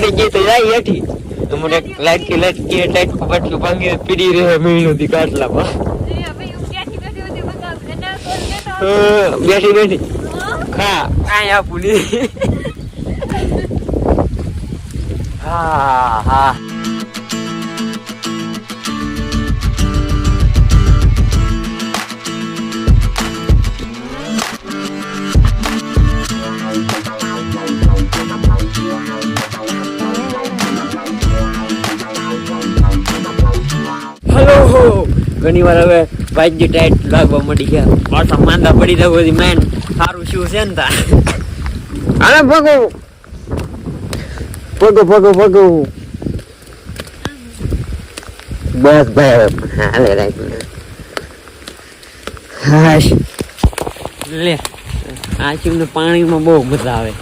પડી ગઈ તો જાય હેઠી મને લાટકી ટાઈટ પટલું ભાંગી પીડી રહે મહિનો થી કાટલામાં બેઠી હા કાંઈ આપું નહીં હા હા હલો ઘણી વાર હવે વાજ્ય ટાઈટ લાગવા મળી ગયા પાછા માંદા પડી જાય બધી મેન સારું શું છે ને તા અરે ભગો બસ ભાઈ હાલે રાખ હાશ લે આ ચીમને પાણીમાં બહુ મજા આવે